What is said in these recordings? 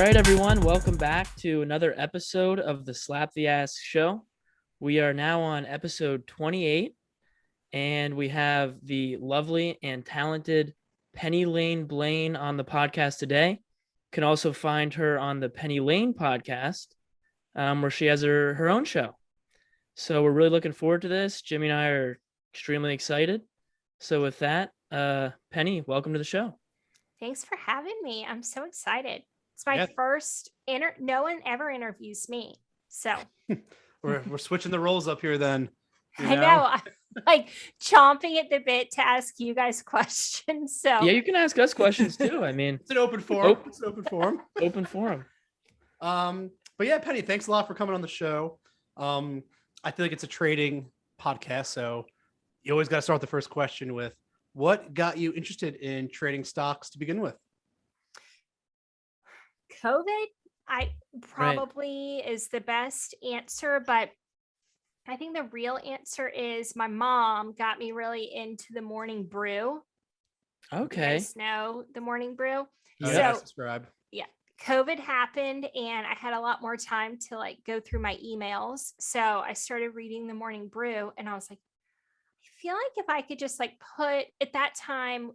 right, everyone, welcome back to another episode of the Slap the Ass Show. We are now on episode 28, and we have the lovely and talented Penny Lane Blayne on the podcast today. You can also find her on the Penny Lane podcast, where she has her own show. So we're really looking forward to this. Jimmy and I are extremely excited. So with that, Penny, welcome to the show. Thanks for having me. I'm so excited. It's my first no one ever interviews me. So we're switching the roles up here then. I know. I'm like chomping at the bit to ask you guys questions. So yeah, you can ask us questions too. I mean, it's an open forum. It's an open forum. Open forum. But yeah, Penny, thanks a lot for coming on the show. I feel like it's a trading podcast, so you always got to start the first question with what got you interested in trading stocks to begin with? COVID, I probably is the best answer, but I think the real answer is my mom got me really into the morning brew. Okay. You guys know the morning brew. So, subscribe. Yeah. COVID happened and I had a lot more time to like go through my emails. So I started reading the morning brew and I was like, I feel like if I could just like put at that time,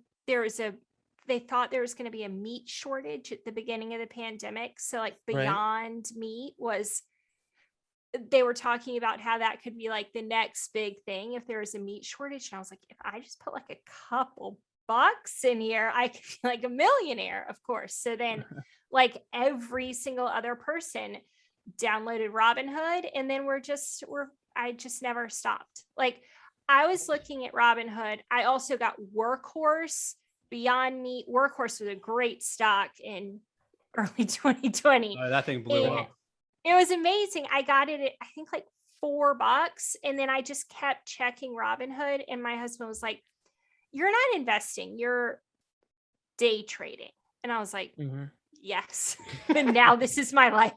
they thought there was going to be a meat shortage at the beginning of the pandemic. So like Beyond Meat they were talking about how that could be like the next big thing if there was a meat shortage. And I was like, if I just put like a couple bucks in here, I could be like a millionaire, of course. So then like every single other person downloaded Robinhood and then I just never stopped. Like I was looking at Robinhood. I also got Workhorse, Beyond Meat. Workhorse was a great stock in early 2020. That thing blew up. It was amazing. I got it at, I think like $4. And then I just kept checking Robinhood. And my husband was like, you're not investing, you're day trading. And I was like, yes. And now this is my life.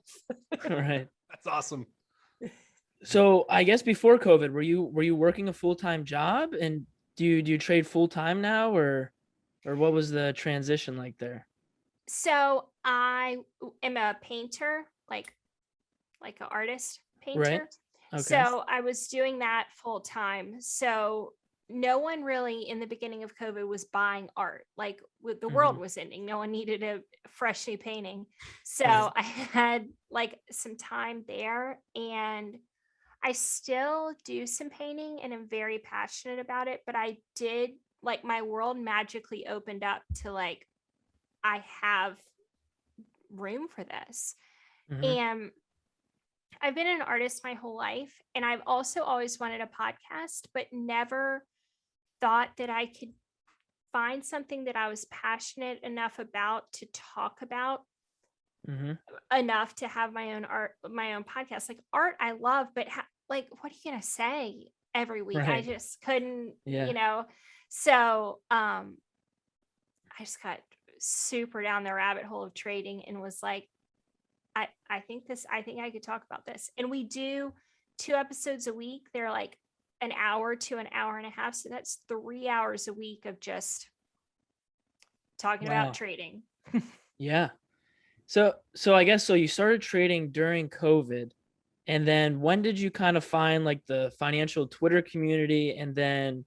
Right. That's awesome. So I guess before COVID, were you working a full-time job, and do you trade full-time now, or what was the transition like there? So I am a painter, like an artist painter. Right. Okay. So I was doing that full time. So no one really in the beginning of COVID was buying art. Like the world was ending. No one needed a fresh new painting. So I had like some time there, and I still do some painting and I'm very passionate about it. But I did like my world magically opened up to like, I have room for this. And I've been an artist my whole life, and I've also always wanted a podcast, but never thought that I could find something that I was passionate enough about to talk about enough to have my own art, my own podcast. Like art, I love, but like, what are you going to say every week? I just couldn't, So I just got super down the rabbit hole of trading and was like, I think I could talk about this. And we do 2 episodes a week. They're like an hour to an hour and a half. So that's 3 hours a week of just talking about trading. Yeah. So I guess, so you started trading during COVID, and then when did you kind of find like the financial Twitter community? And then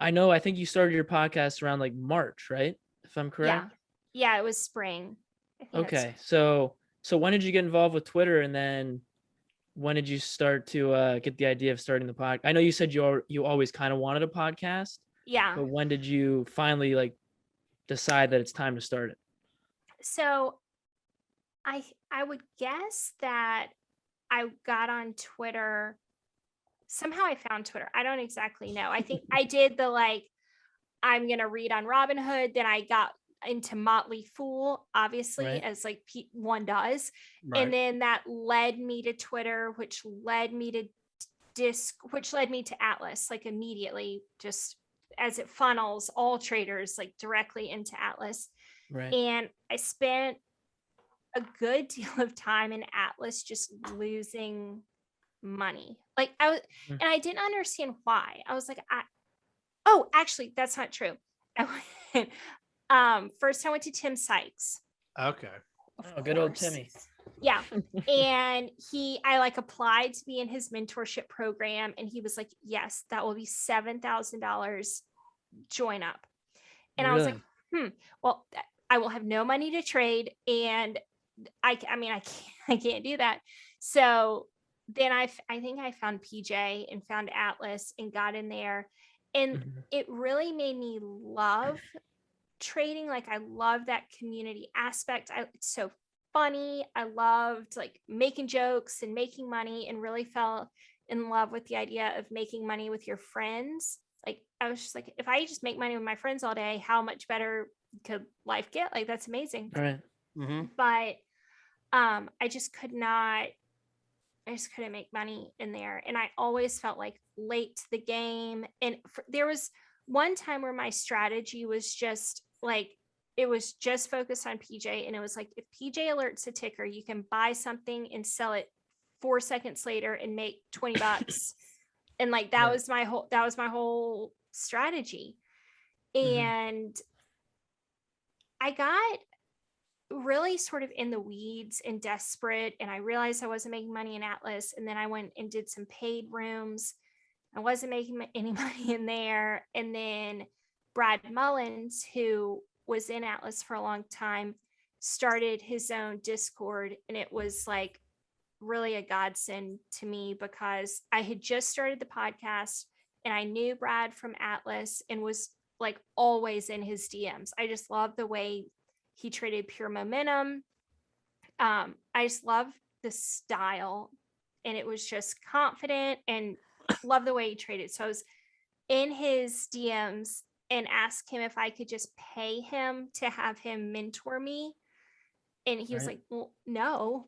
I think you started your podcast around like March, right? If I'm correct. Yeah, it was spring. Okay. So when did you get involved with Twitter, and then when did you start to get the idea of starting the podcast? I know you said you always kind of wanted a podcast. Yeah. But when did you finally like decide that it's time to start it? So I would guess that I got on Twitter. Somehow I found Twitter. I don't exactly know. I think I did the like, I'm going to read on Robinhood. Then I got into Motley Fool, obviously, as like one does. And then that led me to Twitter, which led me to which led me to Atlas, like immediately, just as it funnels all traders like directly into Atlas. And I spent a good deal of time in Atlas just losing money. Like and I didn't understand why. I was like, actually, that's not true. I went, first I went to Tim Sykes. Okay. Oh, good old course. Timmy. Yeah. And I like applied to be in his mentorship program, and he was like, yes, that will be $7,000. Join up. And I was Really? like, well, I will have no money to trade. And I can't do that. So then I think I found PJ and found Atlas and got in there. And Mhm. it really made me love trading. Like, I love that community aspect. It's so funny. I loved like making jokes and making money, and really fell in love with the idea of making money with your friends. Like, I was just like, if I just make money with my friends all day, how much better could life get? Like, that's amazing. All right. Mm-hmm. But I just couldn't make money in there. And I always felt like late to the game. And there was one time where my strategy was just like, it was just focused on PJ. And it was like, if PJ alerts a ticker, you can buy something and sell it 4 seconds later and make $20. And like, that was my whole strategy. And I got really sort of in the weeds and desperate, and I realized I wasn't making money in Atlas, and then I went and did some paid rooms. I wasn't making any money in there. And then Brad Mullins, who was in Atlas for a long time, started his own Discord, and it was like really a godsend to me, because I had just started the podcast and I knew Brad from Atlas and was like always in his DMs. I just love the way he traded pure momentum. I just love the style, and it was just confident, and love the way he traded. So I was in his DMs and asked him if I could just pay him to have him mentor me. And he was like, well, no,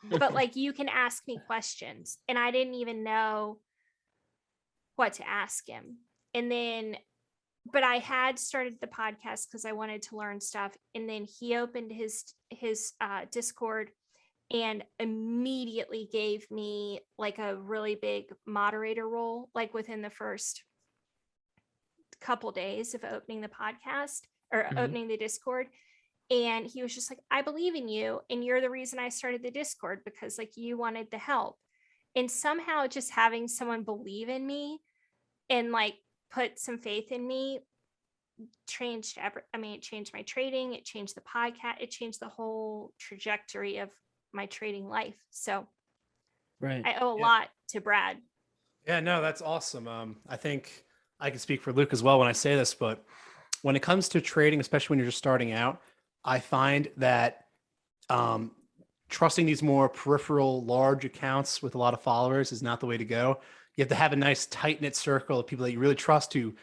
but like, you can ask me questions. And I didn't even know what to ask him. And then, but I had started the podcast because I wanted to learn stuff. And then he opened his Discord and immediately gave me like a really big moderator role, like within the first couple days of opening the podcast or opening the Discord. And he was just like, I believe in you, and you're the reason I started the Discord, because like, you wanted the help. And somehow just having someone believe in me and like put some faith in me changed it changed my trading, it changed the podcast, it changed the whole trajectory of my trading life. So I owe a lot to Brad. Yeah, no, that's awesome. I think I can speak for Luke as well when I say this, but when it comes to trading, especially when you're just starting out, I find that trusting these more peripheral large accounts with a lot of followers is not the way to go. You have to have a nice tight knit circle of people that you really trust, to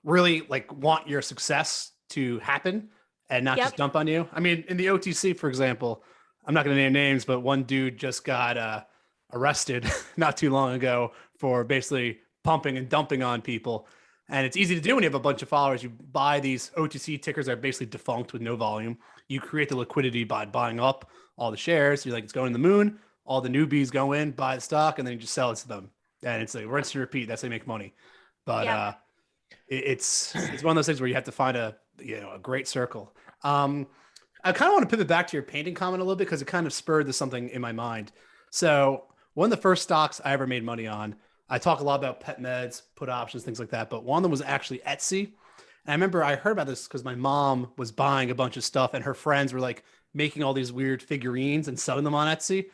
really like want your success to happen and not just dump on you. I mean, in the OTC, for example, I'm not going to name names, but one dude just got arrested not too long ago for basically pumping and dumping on people. And it's easy to do when you have a bunch of followers. You buy these OTC tickers that are basically defunct with no volume. You create the liquidity by buying up all the shares. You're like, it's going to the moon. All the newbies go in, buy the stock, and then you just sell it to them. And it's like rinse and repeat. That's how you make money. But it's one of those things where you have to find a great circle. I kind of want to pivot back to your painting comment a little bit, because it kind of spurred to something in my mind. So one of the first stocks I ever made money on, I talk a lot about pet meds, put options, things like that, but one of them was actually Etsy. And I remember I heard about this because my mom was buying a bunch of stuff, and her friends were like making all these weird figurines and selling them on Etsy.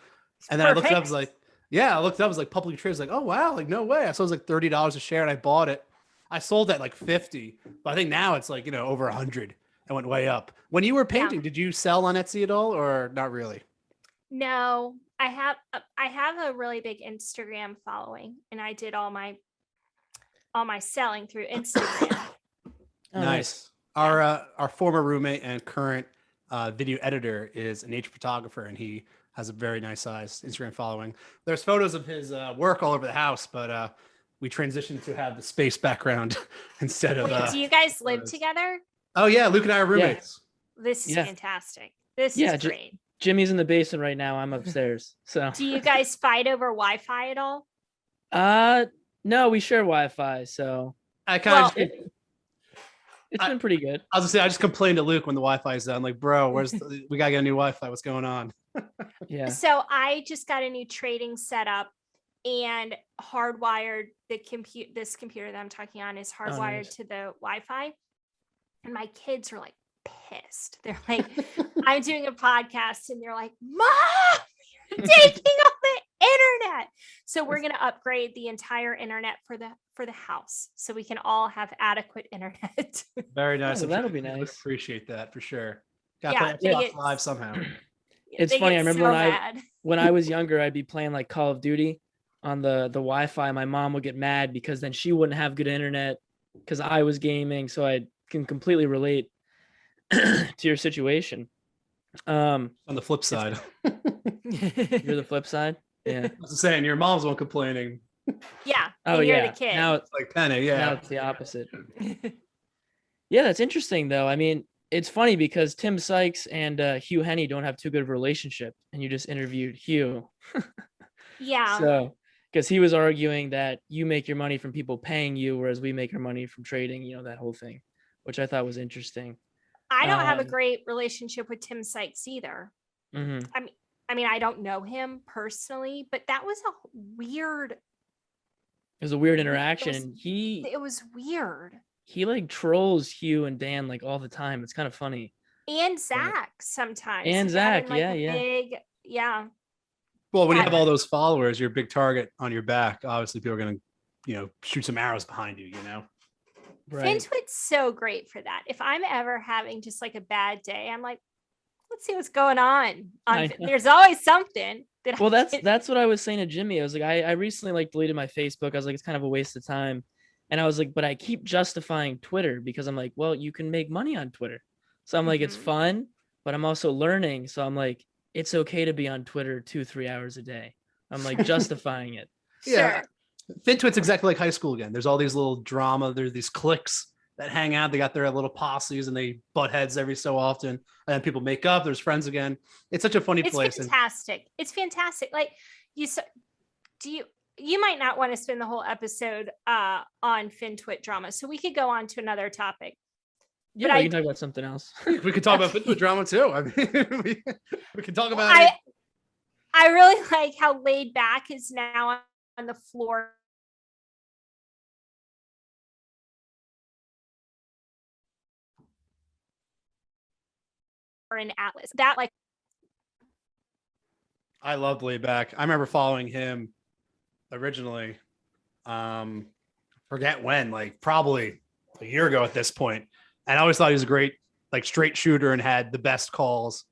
And then I looked it up, I was like, I looked it up, it was like publicly traded. I was like, oh wow, like no way. I saw it was like $30 a share, and I bought it. I sold at like 50, but I think now it's like, over 100. It went way up. When you were painting, did you sell on Etsy at all, or not really? No, I have a really big Instagram following, and I did all my selling through Instagram. Nice. Our former roommate and current video editor is a nature photographer, and he has a very nice size Instagram following. There's photos of his work all over the house, but we transitioned to have the space background instead of. Wait, do you guys live together? Oh yeah, Luke and I are roommates. This is fantastic. This is great. Jimmy's in the basement right now. I'm upstairs. So do you guys fight over Wi-Fi at all? No, we share Wi-Fi. So I kind of It's been pretty good. I was gonna say, I just complained to Luke when the Wi-Fi is down. Like, bro, we gotta get a new Wi-Fi. What's going on? Yeah. So I just got a new trading setup and hardwired this computer that I'm talking on is hardwired nice. to the Wi-Fi. And my kids are like pissed. They're like, I'm doing a podcast and they're like, Mom, you're taking all the internet. So we're going to upgrade the entire internet for the house so we can all have adequate internet. Very nice. Oh, that'll be nice. Appreciate that for sure. Got Yeah, to play Xbox Live somehow. It's funny. I remember when I was younger, I'd be playing like Call of Duty on the Wi-Fi. My mom would get mad because then she wouldn't have good internet because I was gaming. So I can completely relate to your situation. On the flip side, you're the flip side. Yeah. I was saying your mom's one complaining. Yeah. Oh, and you're yeah. the kid. Now it's like Penny. Yeah. Now it's the opposite. Yeah, that's interesting though. I mean, it's funny because Tim Sykes and Hugh Henney don't have too good of a relationship, and you just interviewed Hugh. Yeah. So, because he was arguing that you make your money from people paying you, whereas we make our money from trading, that whole thing, which I thought was interesting. I don't have a great relationship with Tim Sykes either. Mm-hmm. I mean, I don't know him personally, but that was a weird. It was a weird interaction. It was weird. He like trolls Hugh and Dan like all the time. It's kind of funny. And Zach sometimes. And Zach, yeah. Yeah. Well, when you have all those followers, you're a big target on your back. Obviously, people are going to, shoot some arrows behind you, Right. FinTwit's so great for that. If I'm ever having just like a bad day, I'm like, let's see what's going on. There's always something. That's what I was saying to Jimmy. I was like, I recently like deleted my Facebook. I was like, it's kind of a waste of time. And I was like, but I keep justifying Twitter because I'm like, well, you can make money on Twitter. So I'm like, it's fun, but I'm also learning. So I'm like, it's okay to be on Twitter 2-3 hours a day. I'm like justifying it. Yeah. Sure. FinTwit's exactly like high school again. There's all these little drama. There's these cliques that hang out. They got their little posses and they butt heads every so often. And then people make up. There's friends again. It's such a funny place. It's fantastic. It's fantastic. Like you might not want to spend the whole episode on FinTwit drama. So we could go on to another topic. Yeah, we can talk about something else. We could talk about FinTwit drama too. I mean, we can talk about it. I really like how laid back is now on the floor. Or an Atlas. That like I love Layback. I remember following him originally. Forget when, like probably a year ago at this point. And I always thought he was a great, like straight shooter and had the best calls.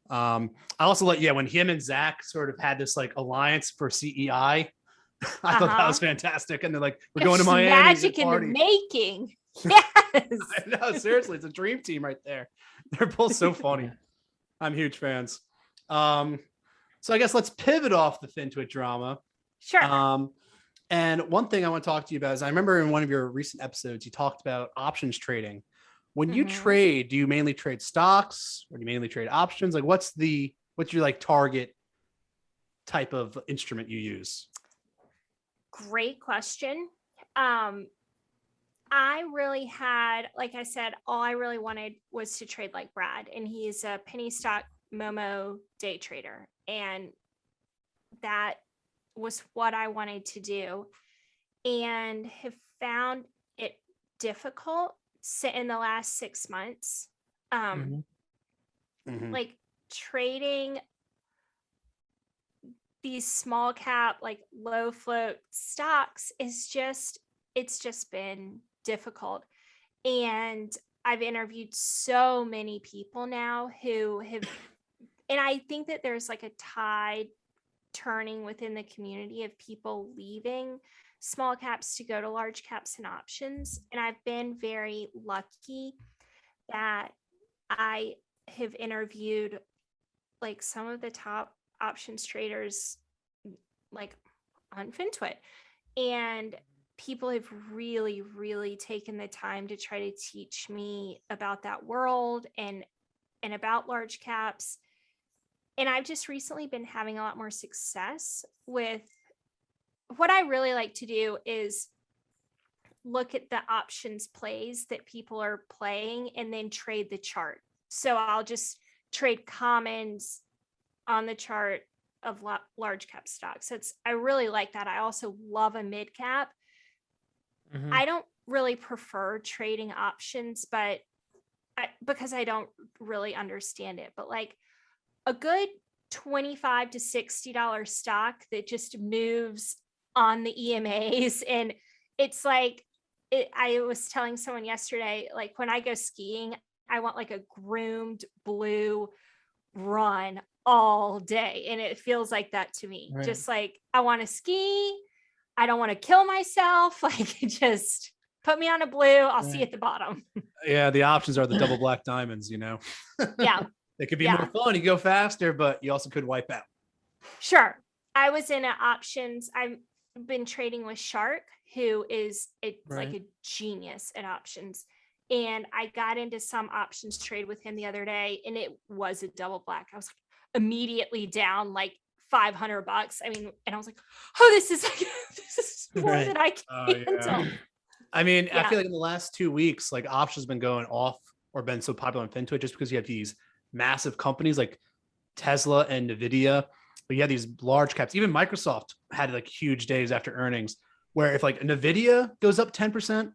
I also when him and Zach sort of had this like alliance for CEI, I thought that was fantastic. And they're like, we're going to Miami. Magic in the making. Yes. No, seriously, it's a dream team right there. They're both so funny. I'm huge fans. So I guess let's pivot off the FinTwit drama. Sure. And one thing I want to talk to you about is I remember in one of your recent episodes, you talked about options trading. When you trade, do you mainly trade stocks or do you mainly trade options? Like what's your like target type of instrument you use? Great question. I really had, like I said, all I really wanted was to trade like Brad, and he's a penny stock Momo day trader. And that was what I wanted to do and have found it difficult in the last 6 months. Like trading these small cap, like low float stocks it's just been difficult. And I've interviewed so many people now who have, and I think that there's like a tide turning within the community of people leaving small caps to go to large caps and options. And I've been very lucky that I have interviewed like some of the top options traders like on FinTwit, and people have really, really taken the time to try to teach me about that world and about large caps. And I've just recently been having a lot more success with what I really like to do is look at the options plays that people are playing and then trade the chart. So I'll just trade commons on the chart of large cap stocks. So I really like that. I also love a mid cap. Mhm. I don't really prefer trading options, but because I don't really understand it, but like a good $25 to $60 stock that just moves on the EMAs. And it's like, I was telling someone yesterday, like when I go skiing, I want like a groomed blue run all day. And it feels like that to me. Right. Just like, I want to ski. I don't want to kill myself. Like, just put me on a blue. I'll see Right. at the bottom. Yeah, the options are the double black diamonds, you know. Yeah. They could be Yeah. more fun. You go faster, but you also could wipe out. Sure. I was in options. I've been trading with Shark, who is like a genius at options. And I got into some options trade with him the other day, and it was a double black. I was like immediately down like $500. I mean, and I was like, oh, this is more Right. than I can Oh, handle. I mean, I Yeah. feel like in the last 2 weeks, like options been going off or been so popular on FinTwit just because you have these massive companies like Tesla and Nvidia, but you have these large caps. Even Microsoft had like huge days after earnings where if like Nvidia goes up 10%,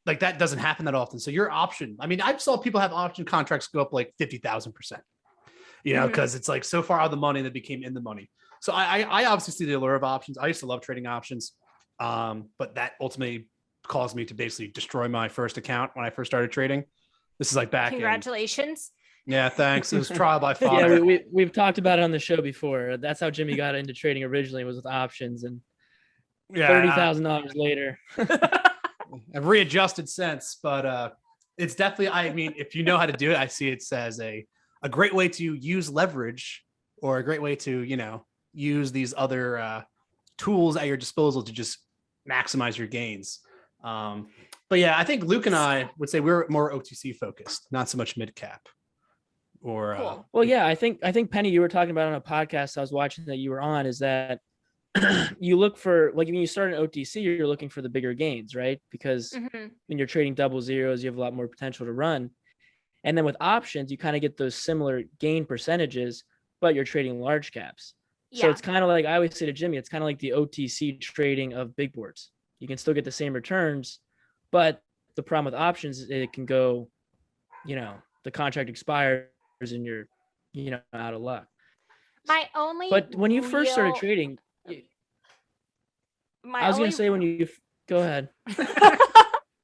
like that doesn't happen that often. So your option, I mean, I saw people have option contracts go up like 50,000%, you know, Mhm. because it's like so far out of the money that became in the money. So I obviously see the allure of options. I used to love trading options, but that ultimately caused me to basically destroy my first account when I first started trading. This is like back in, Congratulations. yeah, thanks. It was trial by Yeah, fire. we've talked about it on the show before. That's how Jimmy got into trading originally, was with options, and Yeah, $30,000 later. I've readjusted since, but it's definitely, I mean, if you know how to do it, I see it as a great way to use leverage, or a great way to, you know, use these other tools at your disposal to just maximize your gains. But yeah, I think Luke and I would say we're more OTC focused, not so much mid cap. Or Cool. Well, yeah, I think Penny, you were talking about on a podcast I was watching that you were on, is that you look for, like, when you start an OTC, you're looking for the bigger gains, right? Because Mhm. when you're trading double zeros, you have a lot more potential to run. And then with options, you kind of get those similar gain percentages, but you're trading large caps. So Yeah. it's kind of like, I always say to Jimmy, it's kind of like the OTC trading of big boards. You can still get the same returns, but the problem with options is it can go, you know, the contract expires and you're, you know, out of luck. My only But when you first started real- trading, my I was going only to say, when you go ahead.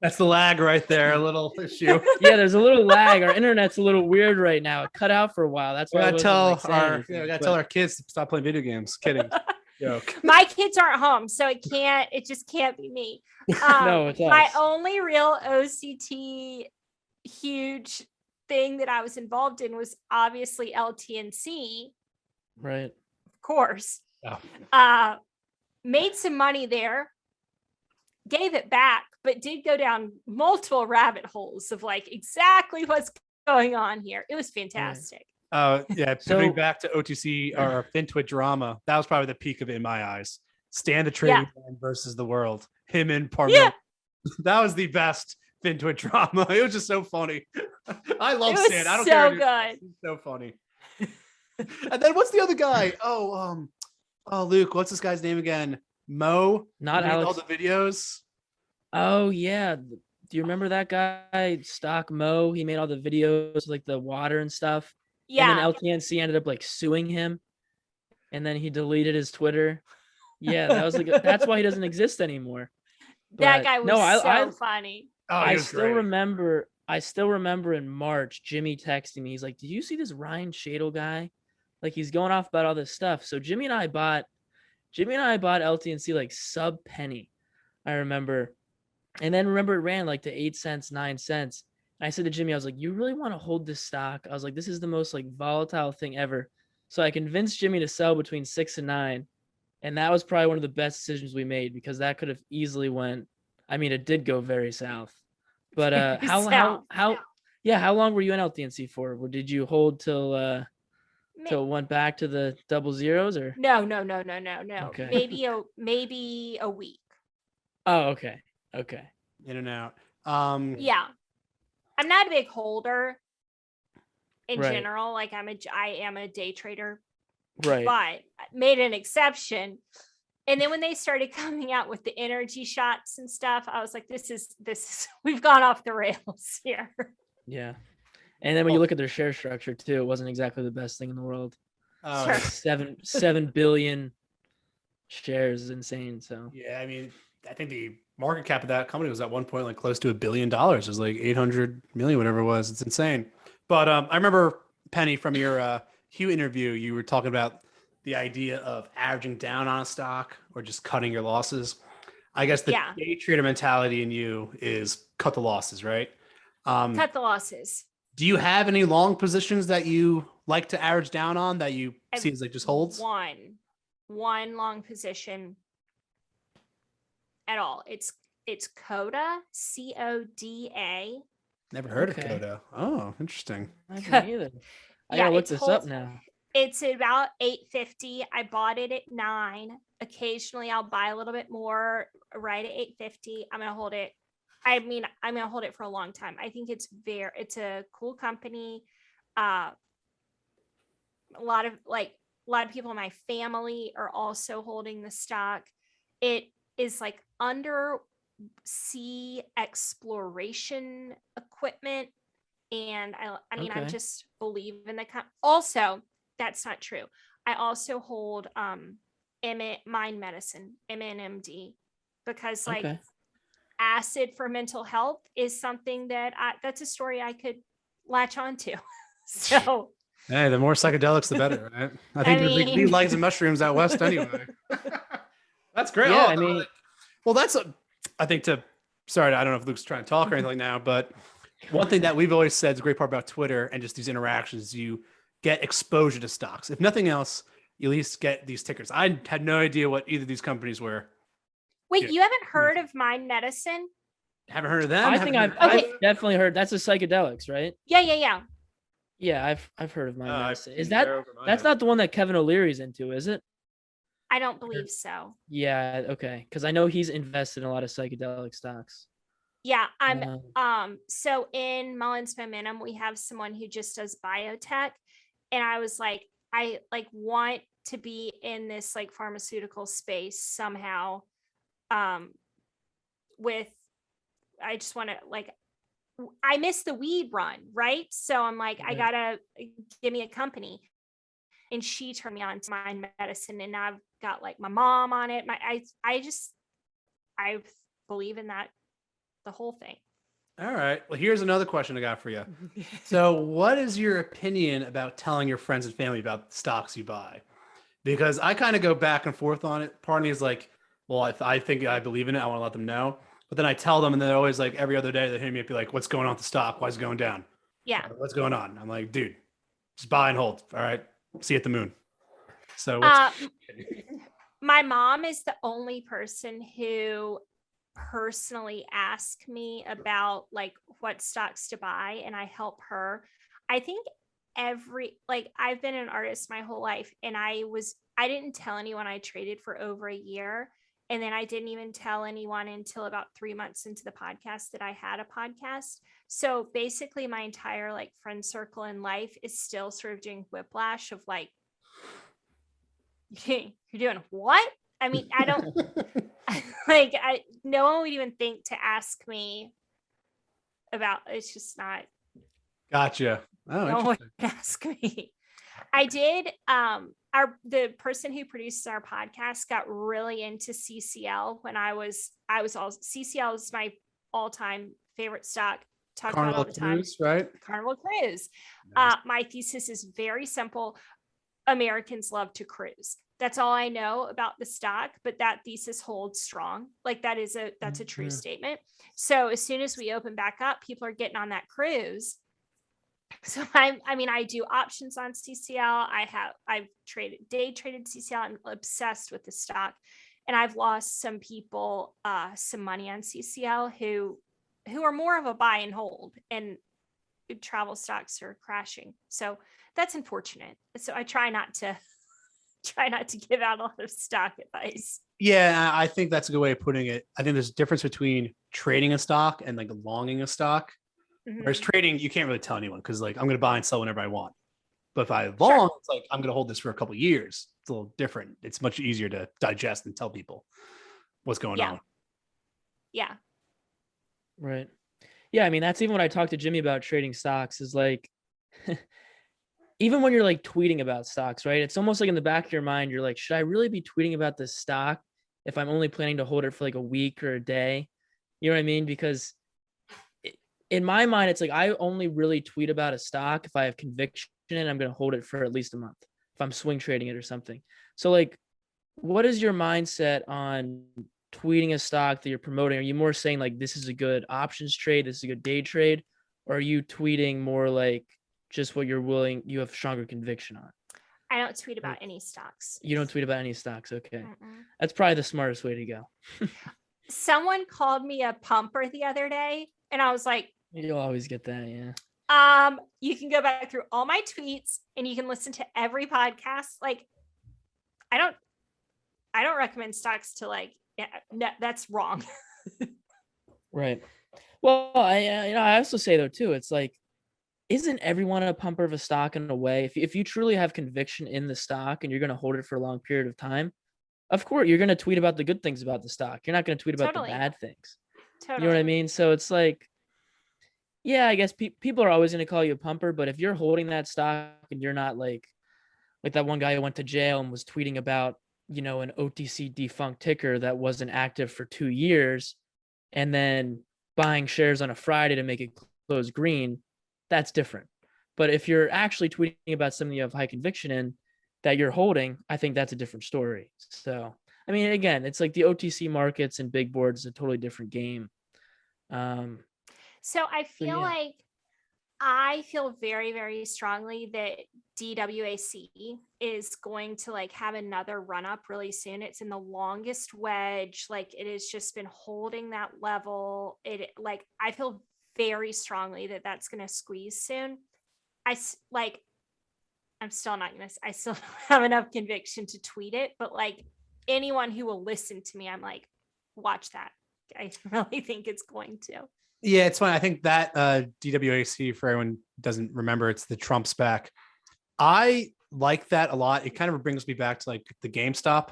that's the lag right there, a little issue. Yeah, there's a little lag. Our internet's a little weird right now. It cut out for a while. That's We why I gotta wasn't tell like saying our anything, we gotta but- tell our kids to stop playing video games. Kidding. Joke. my kids aren't home, so it just can't be me. No, it's my us. only real OCT huge thing that I was involved in was obviously LTNC, Right. of course. Oh. Made some money there, gave it back, but did go down multiple rabbit holes of like exactly what's going on here. It was fantastic. Yeah, So- coming back to OTC or FinTwit drama, that was probably the peak of it in my eyes. Stan the trading man versus the world. Him and Parmel. Yeah. That was the best FinTwit drama. It was just so funny. I love It was Stan. I don't so care. good. He's so funny. And then what's the other guy? Oh, Luke, what's this guy's name again? Mo. Not Who made all Alex. the videos. Oh, yeah. Do you remember that guy, Stock Mo? He made all the videos, like the water and stuff. Yeah. And then LTNC ended up like suing him. And then he deleted his Twitter. Yeah, that was like, that's why he doesn't exist anymore. that But guy was no, so funny. Oh, he I was still great. remember. I still remember in March, Jimmy texting me. He's like, "Did you see this Ryan Shadle guy? Like, he's going off about all this stuff." So Jimmy and I bought LTNC like sub penny, I remember. And then remember it ran like to 8 cents, 9 cents. And I said to Jimmy, I was like, "You really want to hold this stock?" I was like, "This is the most like volatile thing ever." So I convinced Jimmy to sell between 6 and 9, and that was probably one of the best decisions we made, because that could have easily went. I mean, it did go very south. But how long were you in LTNC for? Or did you hold till it went back to the double zeros, or? No. Okay. Maybe a week. Oh, okay. Okay. In and out. Yeah. I'm not a big holder in Right. general. Like I am a day trader, Right. but I made an exception. And then when they started coming out with the energy shots and stuff, I was like, this is we've gone off the rails here. Yeah. And then when you look at their share structure too, it wasn't exactly the best thing in the world. Sure. Like 7 billion shares is insane. So yeah, I mean, I think the market cap of that company was at one point like close to $1 billion. It was like 800 million, whatever it was. It's insane. But I remember, Penny, from your Hugh interview, you were talking about the idea of averaging down on a stock or just cutting your losses. I guess the Yeah. day trader mentality in you is cut the losses, right? Cut the losses. Do you have any long positions that you like to average down on that you I've see as like just holds? One long position at all. It's Coda, CODA. Never heard Okay. of Coda. Oh, interesting. I haven't either. I Yeah, gotta look it's this holds. up now. It's about 850. I bought it at 9. Occasionally I'll buy a little bit more right at 850. I'm going to hold it. I mean, I'm going to hold it for a long time. I think it's a cool company. A lot of people in my family are also holding the stock. It is like undersea exploration equipment. And I mean, Okay. I just believe in the also, that's not true. I also hold mind medicine, MNMD, because like Okay. acid for mental health is something that's a story I could latch onto. So Hey, the more psychedelics, the better, right? I I think there's like mean, leaves and mushrooms out west anyway. That's great. Yeah, Oh, I mean, well, I think sorry, I don't know if Luke's trying to talk or anything now, but one thing that we've always said is a great part about Twitter and just these interactions, you get exposure to stocks. If nothing else, you at least get these tickers. I had no idea what either of these companies were. wait, Yeah. you haven't heard of mind medicine? Haven't heard of them. I Haven't think heard I've of Okay. definitely heard that's a psychedelics, right? Yeah. Yeah, I've heard of my medicine. Is they're that over my that's head. not the one that Kevin O'Leary's into, is it? I don't believe so. Yeah, okay. Because I know he's invested in a lot of psychedelic stocks. Yeah, Um, so in Mullins Momentum, we have someone who just does biotech. And I was like, I like want to be in this like pharmaceutical space somehow. With I just want to like I miss the weed run, right? So I'm like, I Right. gotta give me a company. And she turned me on to mind medicine. And now I've got like my mom on it. I believe in that, the whole thing. All right. Well, here's another question I got for you. So, what is your opinion about telling your friends and family about stocks you buy? Because I kind of go back and forth on it. Part of me is like, well, I think I believe in it. I want to let them know. But then I tell them, and they're always like, every other day, they hit me up, be like, what's going on with the stock? Why is it going down? Yeah. What's going on? I'm like, dude, just buy and hold. All right. See you at the moon. So, My mom is the only person who personally asked me about like what stocks to buy, and I help her. I think I've been an artist my whole life, and I didn't tell anyone I traded for over a year. And then I didn't even tell anyone until about 3 months into the podcast that I had a podcast. So basically my entire like friend circle in life is still sort of doing whiplash of like, you're doing what? I mean, I don't no one would even think to ask me about, it's just not, Gotcha. Oh, no one would interesting. ask me. I did, the person who produces our podcast got really into CCL when CCL is my all-time favorite stock. Talk about Carnival all the time. Cruise, right? Carnival Cruise. Nice. My thesis is very simple. Americans love to cruise. That's all I know about the stock, but that thesis holds strong. Like that's a true statement. So as soon as we open back up, people are getting on that cruise. So I do options on CCL. I've day traded CCL. I'm obsessed with the stock, and I've lost some people some money on CCL who are more of a buy and hold, and travel stocks are crashing. So that's unfortunate. So I try not to try not to give out a lot of stock advice. Yeah, I think that's a good way of putting it. I think there's a difference between trading a stock and like longing a stock. Whereas trading, you can't really tell anyone because like I'm going to buy and sell whenever I want. But if I long, it's like I'm going to hold this for a couple of years. It's a little different. It's much easier to digest and tell people what's going on. Yeah. Right. Yeah, I mean, that's even what I talked to Jimmy about trading stocks is like, even when you're like tweeting about stocks, right? It's almost like in the back of your mind, you're like, should I really be tweeting about this stock if I'm only planning to hold it for like a week or a day? You know what I mean? Because in my mind, it's like I only really tweet about a stock if I have conviction and I'm going to hold it for at least a month if I'm swing trading it or something. So like, what is your mindset on tweeting a stock that you're promoting? Are you more saying like, this is a good options trade, this is a good day trade? Or are you tweeting more like just what you have stronger conviction on? I don't tweet about any stocks. You don't tweet about any stocks. Okay. That's probably the smartest way to go. Someone called me a pumper the other day and I was like, you'll always get that. Yeah. You can go back through all my tweets and you can listen to every podcast. Like, I don't recommend stocks to like, no, that's wrong. Right. Well, I also say though too, it's like, isn't everyone a pumper of a stock in a way? If you truly have conviction in the stock and you're going to hold it for a long period of time, of course you're going to tweet about the good things about the stock. You're not going to tweet about the bad things. You know what I mean? So it's like, yeah, I guess people are always going to call you a pumper, but if you're holding that stock and you're not like that one guy who went to jail and was tweeting about, an OTC defunct ticker that wasn't active for 2 years and then buying shares on a Friday to make it close green, that's different. But if you're actually tweeting about something you have high conviction in that you're holding, I think that's a different story. So, I mean, again, it's like the OTC markets and big boards is a totally different game. So I feel very, very strongly that DWAC is going to like have another run up really soon. It's in the longest wedge. Like it has just been holding that level. I feel very strongly that that's going to squeeze soon. I still don't have enough conviction to tweet it, but like anyone who will listen to me, I'm like, watch that. I really think it's going to. Yeah, it's fine. I think that DWAC, for everyone who doesn't remember, it's the Trump SPAC. I like that a lot. It kind of brings me back to like the GameStop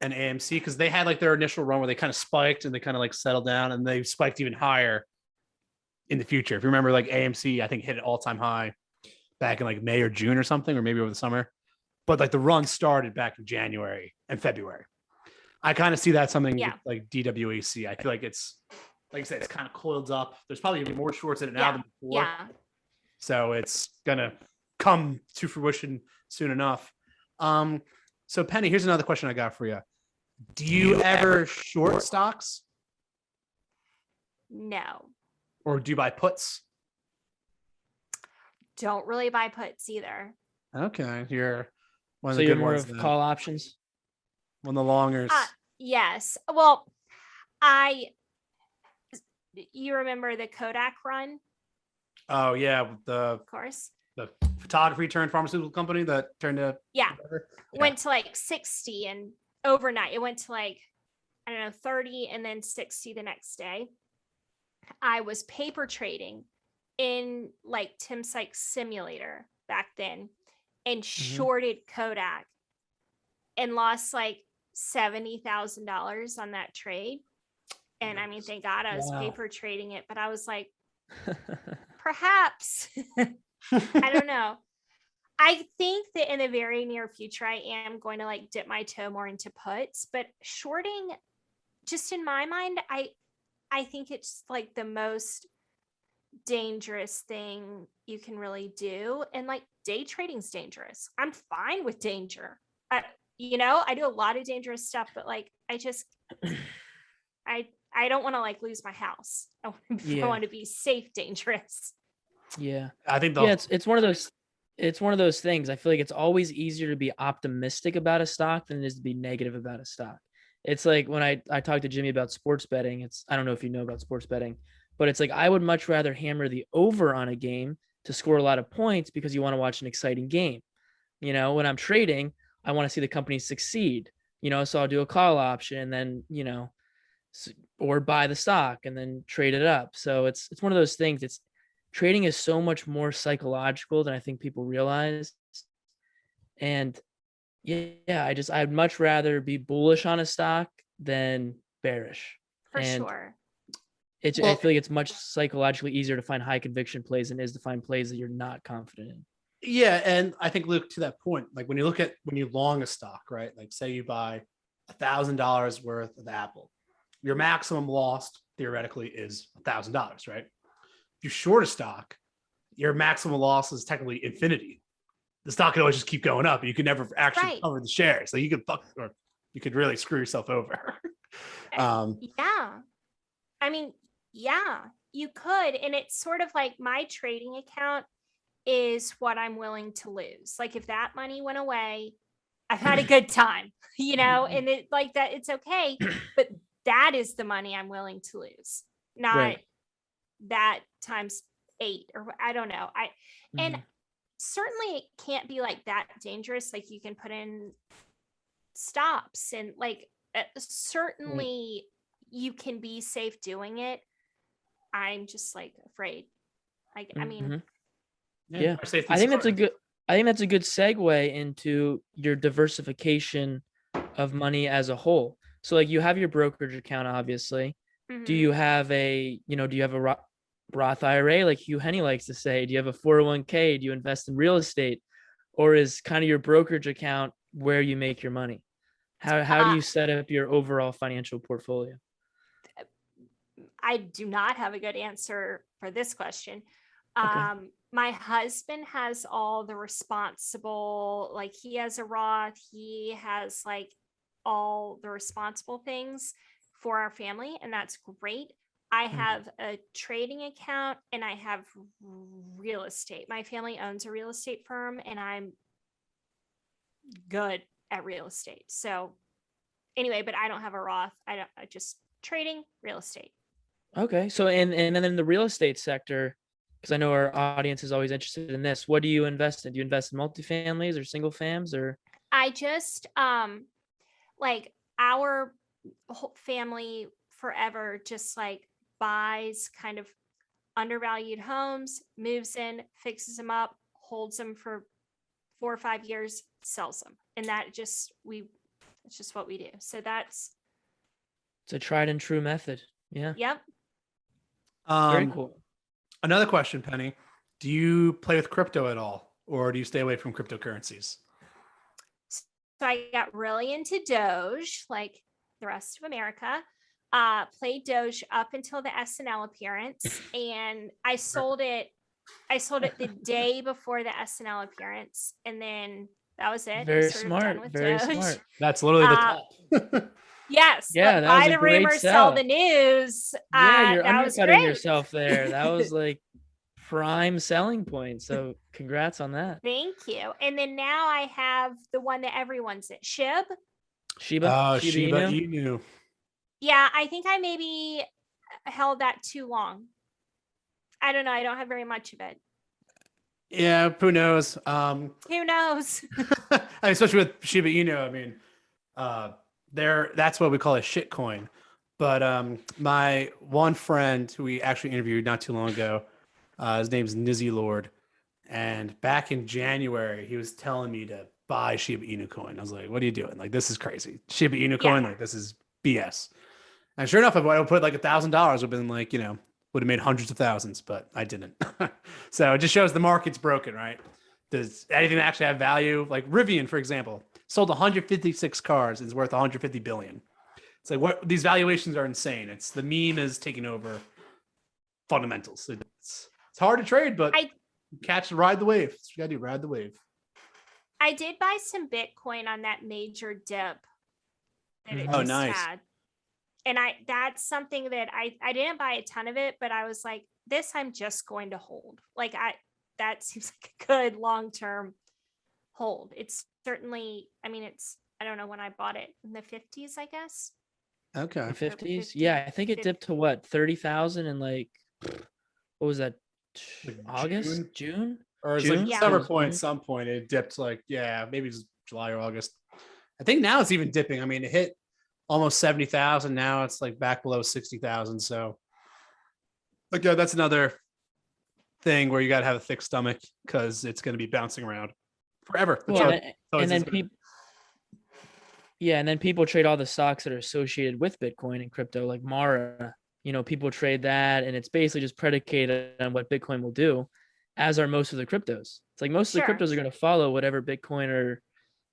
and AMC because they had like their initial run where they kind of spiked and they kind of like settled down and they spiked even higher in the future. If you remember, like AMC, I think hit an all-time high back in like May or June or something, or maybe over the summer. But like the run started back in January and February. I kind of see that something like DWAC. I feel like it's, like I said, it's kind of coiled up. There's probably gonna be more shorts in it now than before. Yeah. So it's gonna come to fruition soon enough. So Penny, here's another question I got for you. Do you ever short stocks? No. Or do you buy puts? Don't really buy puts either. Okay, you're one of so the you're good more ones. of call options. One of the longers. Yes. Well, you remember the Kodak run? Oh yeah, of course. The photography turned pharmaceutical company that turned to went to like 60 and overnight it went to like, I don't know, 30 and then 60 the next day. I was paper trading in like Tim Sykes simulator back then and shorted Kodak and lost like $70,000 on that trade. And I mean, thank God I was paper trading it, but I was like, perhaps, I don't know. I think that in the very near future, I am going to like dip my toe more into puts, but shorting, just in my mind, I think it's like the most dangerous thing you can really do. And like day trading's dangerous. I'm fine with danger. I do a lot of dangerous stuff, but like, I don't want to like lose my house. I want to be safe, dangerous. Yeah. I think it's one of those things. I feel like it's always easier to be optimistic about a stock than it is to be negative about a stock. It's like when I talked to Jimmy about sports betting, I don't know if you know about sports betting, but it's like, I would much rather hammer the over on a game to score a lot of points because you want to watch an exciting game. When I'm trading, I want to see the company succeed, so I'll do a call option and then, or buy the stock and then trade it up. So it's one of those things. Trading is so much more psychological than I think people realize. And yeah, I'd much rather be bullish on a stock than bearish. For and sure. I Well- feel like it's much psychologically easier to find high conviction plays than it is to find plays that you're not confident in. Yeah, and I think, Luke, to that point, like when you long a stock, right? Like say you buy $1,000 worth of Apple, your maximum loss theoretically is $1,000, right? If you short a stock, your maximum loss is technically infinity. The stock can always just keep going up. You can never actually Right. cover the shares. So you could you could really screw yourself over. Yeah. I mean, yeah, you could. And it's sort of like my trading account is what I'm willing to lose. Like if that money went away, I've had a good time, and it like that, it's okay. But that is the money I'm willing to lose, not Right. that times 8 or I don't know. And Mhm. certainly it can't be like that dangerous. Like you can put in stops and like certainly you can be safe doing it. I'm just like afraid. I mean, Mhm. Yeah. Safety I think that's a score. good segue into your diversification of money as a whole. So like you have your brokerage account, obviously. Do mhm. you have a Roth IRA, like Hugh Henney likes to say? Do you have a 401k? Do you invest in real estate? Or is kind of your brokerage account where you make your money? How do Uh, you set up your overall financial portfolio? I do not have a good answer for this question. Okay. My husband has all the responsible, like he has a Roth, he has like all the responsible things for our family, and that's great. I have a trading account and I have real estate. My family owns a real estate firm and I'm good at real estate. So anyway, but I don't have a Roth. I just trading real estate. Okay. So and then in the real estate sector, because I know our audience is always interested in this, what do you invest in? Do you invest in multifamilies or single fams or? I just like our whole family forever just like buys kind of undervalued homes, moves in, fixes them up, holds them for 4 or 5 years, sells them. And that just it's just what we do. So that's It's a tried and true method. Yeah. yep. Very cool. Another question, Penny. Do you play with crypto at all, or do you stay away from cryptocurrencies? So I got really into Doge, like the rest of America. Played Doge up until the SNL appearance, and I sold it. I sold it the day before the SNL appearance, and then that was it. Very I sort of done smart. with Very Doge. smart. That's literally the top. Yes, Yeah, that was buy a the great rumors, sell. sell the news. Yeah, you're That was undercutting great. yourself there. That was like prime selling point. So congrats on that. Thank you. And then now I have the one that everyone's at, SHIB. Shiba Shiba Inu. Inu. Yeah, I think I maybe held that too long. I don't know. I don't have very much of it. Yeah, who knows? Who knows? I mean, especially with Shiba Inu. I mean, that's what we call a shit coin. But my one friend who we actually interviewed not too long ago, his name's Nizzy Lord, and back in January he was telling me to buy Shiba Inu coin. I was like, "What are you doing? Like, this is crazy. Shiba Inu coin, like this is BS." And sure enough, if I would put like $1,000, would have been like, would have made hundreds of thousands, but I didn't. So it just shows the market's broken, right? Does anything actually have value? Like Rivian, for example, sold 156 cars and is worth 150 billion. It's like what these valuations are insane. It's the meme is taking over fundamentals. It's hard to trade, but ride the wave. That's what you gotta do, ride the wave. I did buy some Bitcoin on that major dip that it Mhm. Oh, just nice. had. And that's something that I didn't buy a ton of it, but I was like, this I'm just going to hold. Like that seems like a good long-term hold. It's certainly, I mean, I don't know when I bought it, in the 50s, I guess. Okay. The 50s. 50, Yeah, I think it 50. dipped to what, 30,000 in like, what was that? Like August, June? Or it's June? like Yeah. summer It was point, June. some point it dipped like, yeah, maybe it was July or August. I think now it's even dipping. I mean, it hit almost 70,000. Now it's like back below 60,000. So again, that's another thing where you got to have a thick stomach because it's going to be bouncing around forever. That's Well, how and, and then people, yeah, and then people trade all the stocks that are associated with Bitcoin and crypto, like Mara. People trade that, and it's basically just predicated on what Bitcoin will do, as are most of the cryptos. It's like most of the Sure. cryptos are going to follow whatever Bitcoin or,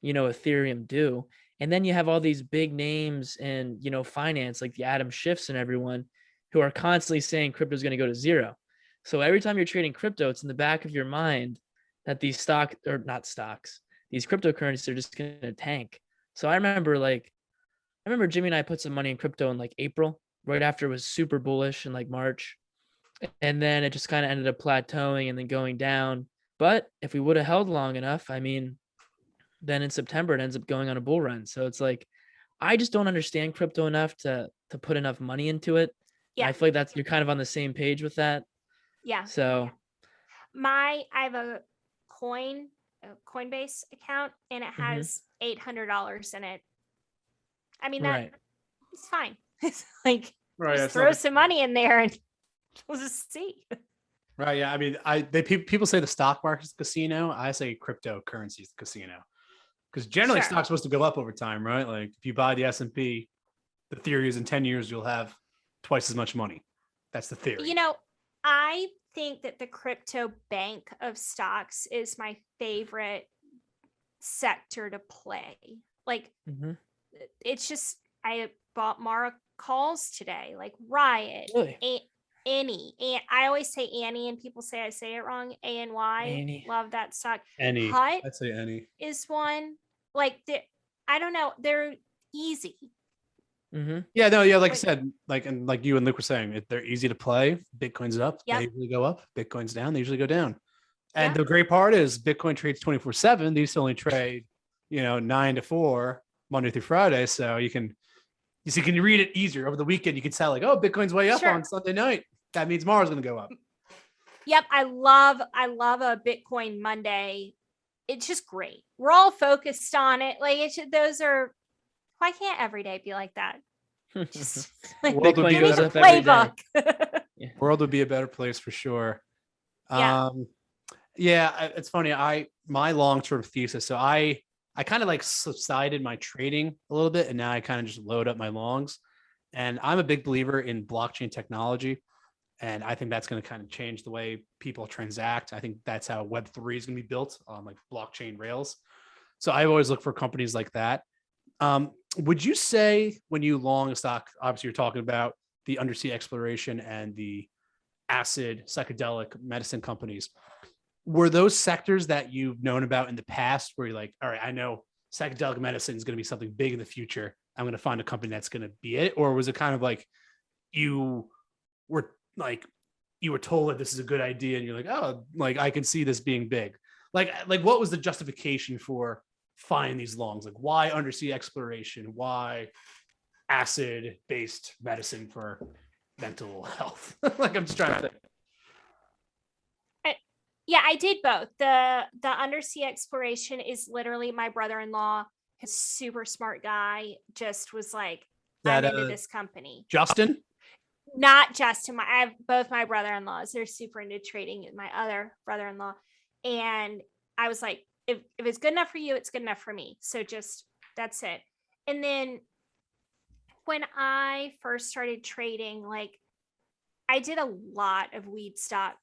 Ethereum do. And then you have all these big names in, finance, like the Adam Schiffs and everyone, who are constantly saying crypto is going to go to zero. So every time you're trading crypto, it's in the back of your mind that these these cryptocurrencies are just going to tank. So I remember Jimmy and I put some money in crypto in like April, right after it was super bullish in like March. And then it just kind of ended up plateauing and then going down. But if we would have held long enough, I mean, then in September it ends up going on a bull run. So it's like, I just don't understand crypto enough to put enough money into it. Yeah. I feel like you're kind of on the same page with that. Yeah. So I have a Coinbase account, and it has $800 in it. I mean, that it's fine. It's like, just throw some money in there and we'll just see. Right. Yeah. I mean, people say the stock market's the casino. I say cryptocurrency is the casino, because generally stock's supposed to go up over time, right? Like if you buy the S&P, the theory is in 10 years, you'll have twice as much money. That's the theory. I think that the crypto bank of stocks is my favorite sector to play. Like, it's just, I bought Mara calls today, like Riot, really? Annie, and I always say Annie, and people say I say it wrong. ANY. Love that stock. Any. Hut I'd say any is one. Like, I don't know. They're easy. Yeah, no, yeah, like I said, like you and Luke were saying, they're easy to play. Bitcoin's up, Yep. they usually go up. Bitcoin's down, they usually go down. And the great part is Bitcoin trades 24/7. They used to only trade, 9 to 4 Monday through Friday. So you can read it easier over the weekend. You can tell like, oh, Bitcoin's way up on Sunday night. That means tomorrow's going to go up. Yep, I love a Bitcoin Monday. It's just great. We're all focused on it. Like why can't every day be like that? Just like Bitcoin goes up playbook. World would be a better place for sure. Yeah, it's funny. My long-term thesis. So I kind of like subsided my trading a little bit, and now I kind of just load up my longs. And I'm a big believer in blockchain technology, and I think that's going to kind of change the way people transact. I think that's how Web3 is going to be built on like blockchain rails. So I always look for companies like that. Would you say when you long a stock, obviously you're talking about the undersea exploration and the acid psychedelic medicine companies, were those sectors that you've known about in the past where you're like, all right, I know psychedelic medicine is going to be something big in the future, I'm going to find a company that's going to be it? Or was it kind of like you were told that this is a good idea and you're like, oh, like I can see this being big? Like what was the justification for finding these longs? Like why undersea exploration? Why acid-based medicine for mental health? Like I'm just trying to think. Yeah, I did both. The undersea exploration is literally my brother-in-law, a super smart guy, just was like, I'm into this company. Justin? Not Justin. I have both my brother-in-laws. They're super into trading. My other brother-in-law. And I was like, if it's good enough for you, it's good enough for me. So just, that's it. And then when I first started trading, like I did a lot of weed stock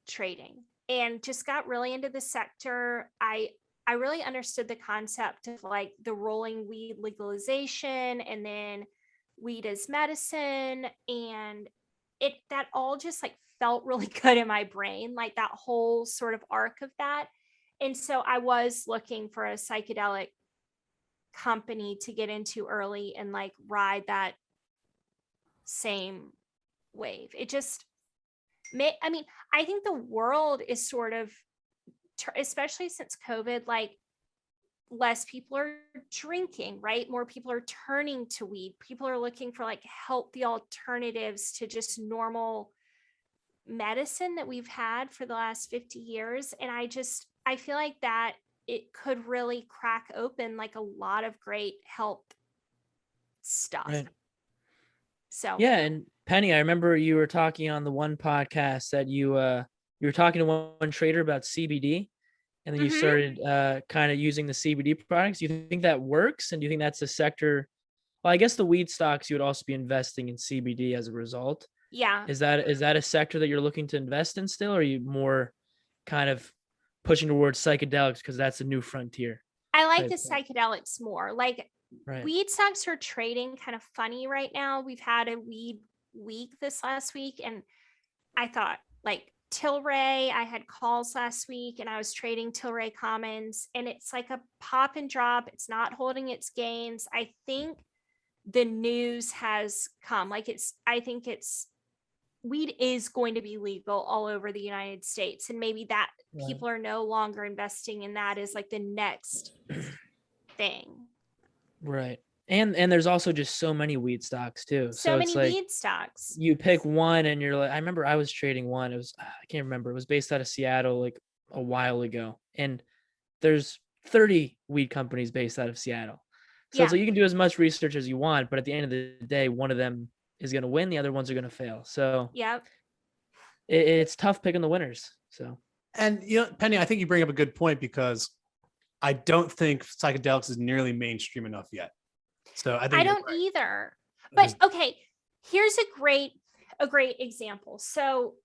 trading and just got really into the sector. I really understood the concept of like the rolling weed legalization and then weed as medicine, and that all just like felt really good in my brain, like that whole sort of arc of that. And so I was looking for a psychedelic company to get into early and like ride that same wave. It just I mean, I think the world is sort of, especially since COVID, like less people are drinking, right? More people are turning to weed. People are looking for like healthy alternatives to just normal medicine that we've had for the last 50 years. And I feel like that it could really crack open like a lot of great health stuff. Right. So Yeah, and Penny, I remember you were talking on the one podcast that you were talking to one trader about CBD, and then you Mhm. started kind of using the CBD products. Do you think that works, and do you think that's a sector? Well, I guess the weed stocks, you would also be investing in CBD as a result. yeah, Is that a sector that you're looking to invest in still, or are you more kind of pushing towards psychedelics because that's a new frontier I like type the thing? psychedelics more. Like Right. weed stocks are trading kind of funny right now. We've had a weed week this last week, and I thought like Tilray, I had calls last week and I was trading Tilray Commons, and it's like a pop and drop. It's not holding its gains. I think the news has come. I think it's weed is going to be legal all over the United States. And maybe that Right. people are no longer investing in that as like the next thing. Right. And there's also just so many weed stocks too. So So it's many like weed stocks. you pick one and you're like, I remember I was trading one. It was, I can't remember. It was based out of Seattle like a while ago. And there's 30 weed companies based out of Seattle. So it's Yeah. like you can do as much research as you want, but at the end of the day, one of them is going to win, the other ones are going to fail. So Yep. it's tough picking the winners. So And Penny, I think you bring up a good point because I don't think psychedelics is nearly mainstream enough yet. So I think I you're don't right. either. There's- But okay, here's a great example. So,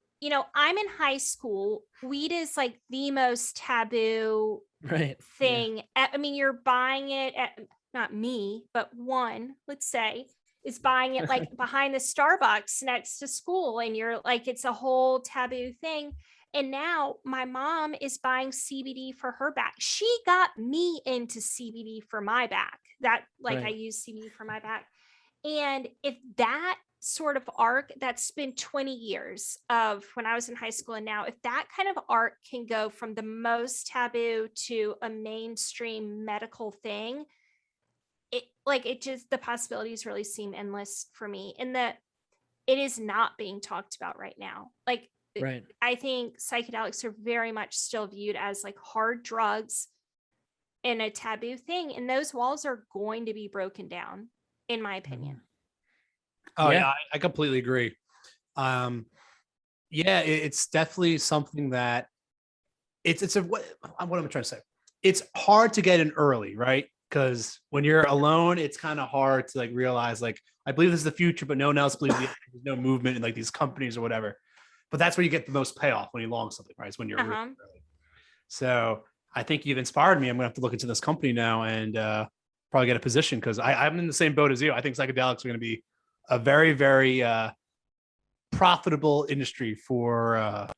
I'm in high school. Weed is like the most taboo right. thing. I mean, you're buying it at not me, but one, let's say, is buying it like behind the Starbucks next to school, and you're like, it's a whole taboo thing. And now my mom is buying CBD for her back. She got me into CBD for my back. That like I Right. use CBD for my back. And if that sort of arc, that's been 20 years of when I was in high school and now, if that kind of arc can go from the most taboo to a mainstream medical thing, it just, the possibilities really seem endless for me. And that it is not being talked about right now. Like, Right. I think psychedelics are very much still viewed as like hard drugs and a taboo thing. And those walls are going to be broken down, in my opinion. Oh Yeah. yeah, I completely agree. Yeah, it's definitely something that it's a what am I trying to say? It's hard to get in early, right? Because when you're alone, it's kind of hard to like realize like I believe this is the future, but no one else believes there's no movement in like these companies or whatever. But that's where you get the most payoff when you long something, right? It's when you're really early. So I think you've inspired me. I'm gonna have to look into this company now and probably get a position because I'm in the same boat as you. I think psychedelics are going to be a very, very profitable industry for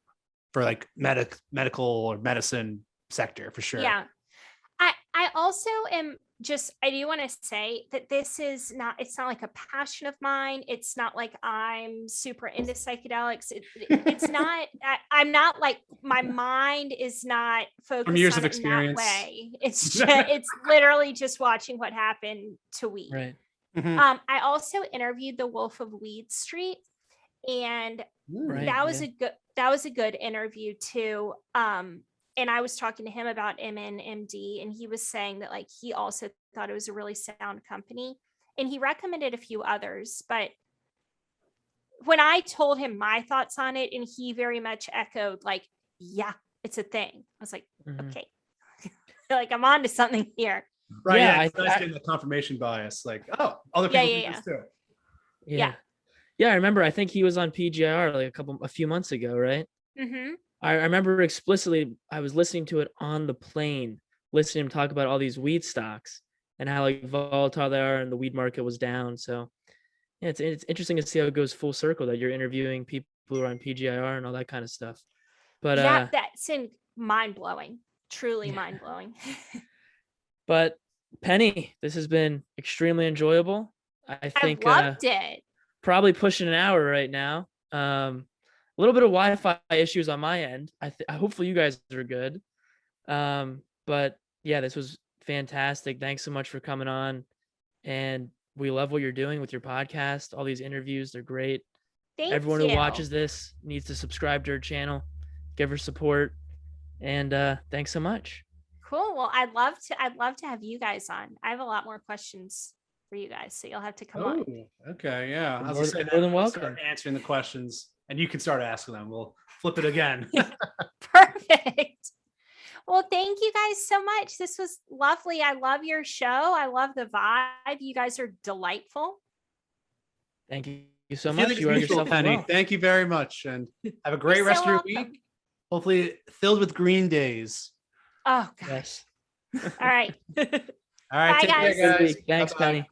like medical or medicine sector for sure. Yeah. I also am just, I do want to say that it's not like a passion of mine. It's not like I'm super into psychedelics. It's not, I'm not like, my mind is not focused From years on of it in that experience. way. It's literally just watching what happened to weed. Right. Mhm. I also interviewed the Wolf of Weed Street, and Right. that was a good interview too. And I was talking to him about MNMD, and he was saying that like he also thought it was a really sound company, and he recommended a few others. But when I told him my thoughts on it, and he very much echoed like, yeah, it's a thing, I was like, Mhm. okay, like I'm on to something here. Right. Yeah, Yeah. It's nice I- getting the confirmation bias. Like, oh, other Yeah, people yeah, do this too. Yeah. Yeah, I remember. I think he was on PGR like a few months ago, right? Mm-hmm. I remember explicitly. I was listening to it on the plane, listening to him talk about all these weed stocks and how like volatile they are, and the weed market was down. So yeah, it's interesting to see how it goes full circle that you're interviewing people who are on PGIR and all that kind of stuff. But Yeah, that's mind blowing, truly Yeah. mind blowing. but Penny, this has been extremely enjoyable. I I think loved it. probably pushing an hour right now. A little bit of Wi-Fi issues on my end. Hopefully you guys are good. But yeah, this was fantastic. Thanks so much for coming on, and we love what you're doing with your podcast. All these interviews, they're great. Thank Everyone you. who watches this needs to subscribe to her channel, give her support, and thanks so much. Cool. Well, I'd love to have you guys on. I have a lot more questions for you guys, so you'll have to come on. Okay, yeah. You're I was more- gonna say you're that more than I'll start welcome. answering the questions, and you can start asking them. We'll flip it again. Perfect. Well, thank you guys so much. This was lovely. I love your show. I love the vibe. You guys are delightful. Thank you so I feel much. like You are it's mutual, yourself as Penny. well. Thank you very much, and have a great You're rest so of your welcome. week. Hopefully, filled with green days. Oh, God. Yes. All right. All right, Bye, take guys. care, Good guys. week. Thanks, Bye-bye. Penny.